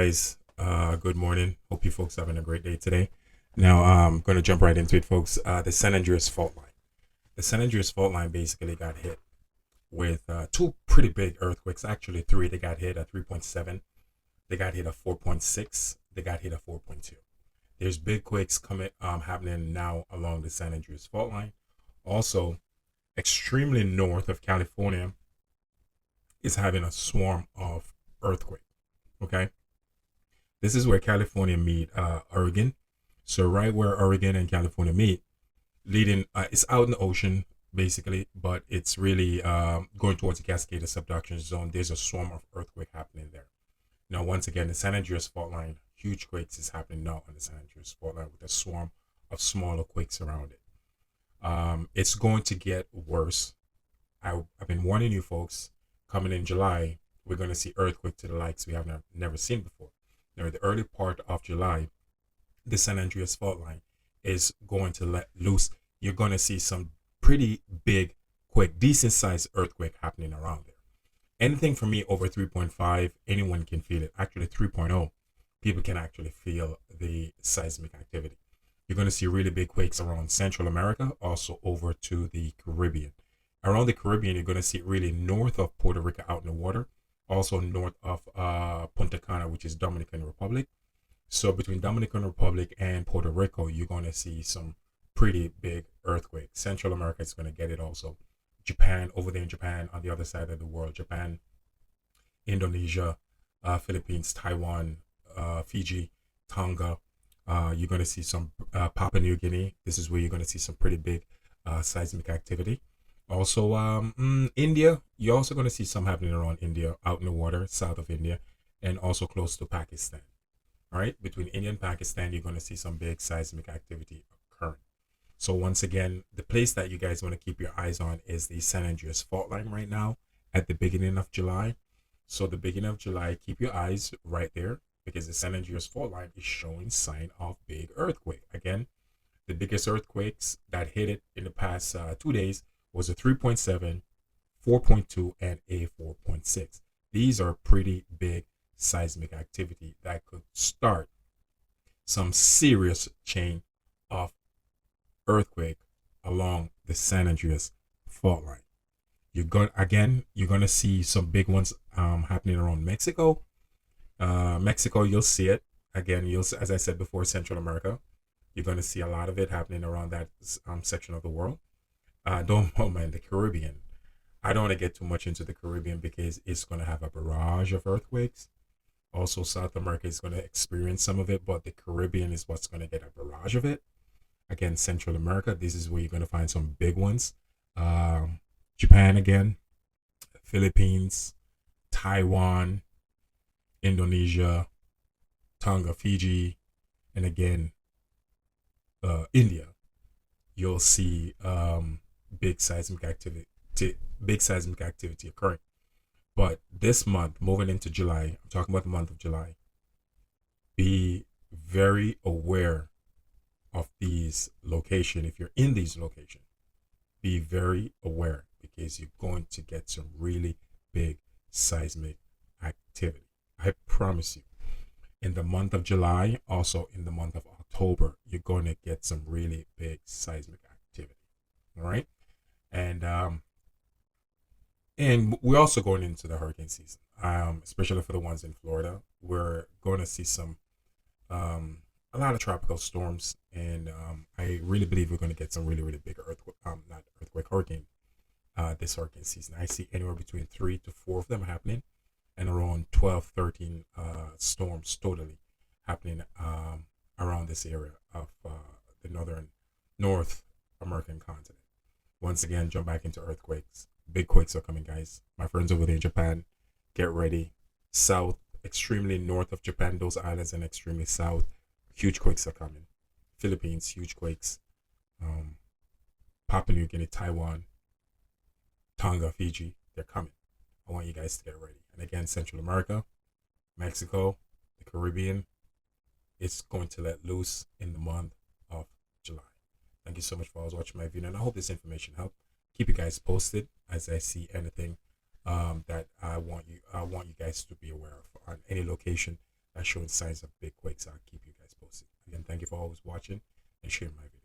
Guys, good morning. Hope you folks having a great day today. Now, I'm going to jump right into it, folks. The San Andreas fault line. The San Andreas fault line basically got hit with two pretty big earthquakes. Actually, three. They got hit at 3.7. They got hit at 4.6. They got hit at 4.2. There's big quakes coming, happening now along the San Andreas fault line. Also, extremely north of California is having a swarm of earthquake. Okay, this is where California meet Oregon. So right where Oregon and California meet, leading it's out in the ocean basically, but it's really going towards the Cascade subduction zone. There's a swarm of earthquake happening there. Now, once again, the San Andreas fault line, huge quakes is happening now on the San Andreas fault line with a swarm of smaller quakes around it. It's going to get worse. I've been warning you folks. Coming in July, we're going to see earthquake to the likes we have never seen before. Now, the early part of July, the San Andreas fault line is going to let loose. You're going to see some pretty big quake, decent sized earthquake happening around there. Anything for me over 3.5, anyone can feel it. Actually, 3.0, people can actually feel the seismic activity. You're going to see really big quakes around Central America, also over to the Caribbean. Around the Caribbean, you're going to see really north of Puerto Rico out in the water, also north of Punta Cana, which is Dominican Republic. So between Dominican Republic and Puerto Rico, you're going to see some pretty big earthquakes. Central America is going to get it also. Japan, over there in Japan, on the other side of the world, Japan, Indonesia, Philippines, Taiwan, Fiji, Tonga. You're going to see some Papua New Guinea. This is where you're going to see some pretty big seismic activity. Also, India, you're also going to see some happening around India, out in the water, south of India, and also close to Pakistan. All right, between India and Pakistan, you're going to see some big seismic activity occurring. So once again, the place that you guys want to keep your eyes on is the San Andreas fault line right now at the beginning of July. So the beginning of July, keep your eyes right there because the San Andreas fault line is showing sign of big earthquake. Again, the biggest earthquakes that hit it in the past 2 days was a 3.7, 4.2, and a 4.6. These are pretty big seismic activity that could start some serious chain of earthquake along the San Andreas fault line. You're gonna see some big ones happening around Mexico. Mexico, you'll see it again. As I said before, Central America. You're gonna see a lot of it happening around that section of the world. Don't mind the Caribbean. I don't want to get too much into the Caribbean because it's going to have a barrage of earthquakes. Also, South America is going to experience some of it, but the Caribbean is what's going to get a barrage of it. Again, Central America, this is where you're going to find some big ones. Japan again, Philippines, Taiwan, Indonesia, Tonga, Fiji, and again, India. You'll see big seismic activity, big seismic activity occurring. But this month, moving into July, I'm talking about the month of July. Be very aware of these locations. If you're in these locations, be very aware because you're going to get some really big seismic activity. I promise you. In the month of July, also in the month of October, you're going to get some really big seismic activity. All right, and we're also going into the hurricane season, especially for the ones in Florida. We're going to see some a lot of tropical storms, and I really believe we're going to get some really big earthquake, not earthquake, hurricane, this hurricane season. I see anywhere between 3 to 4 of them happening, and around 12, 13 storms totally happening around this area of the North American continent. Once again, jump back into earthquakes. Big quakes are coming, guys. My friends over there in Japan, get ready. South, extremely north of Japan, those islands, and extremely south, huge quakes are coming. Philippines, huge quakes. Um, Papua New Guinea, Taiwan, Tonga, Fiji, they're coming. I want you guys to get ready. And again, Central America, Mexico, the Caribbean, it's going to let loose in the month of July. Thank you so much for always watching my video, and I hope this information helped. Keep you guys posted as I see anything that I want you guys to be aware of on any location that's showing signs of big quakes. I'll keep you guys posted. Again, thank you for always watching and sharing my video.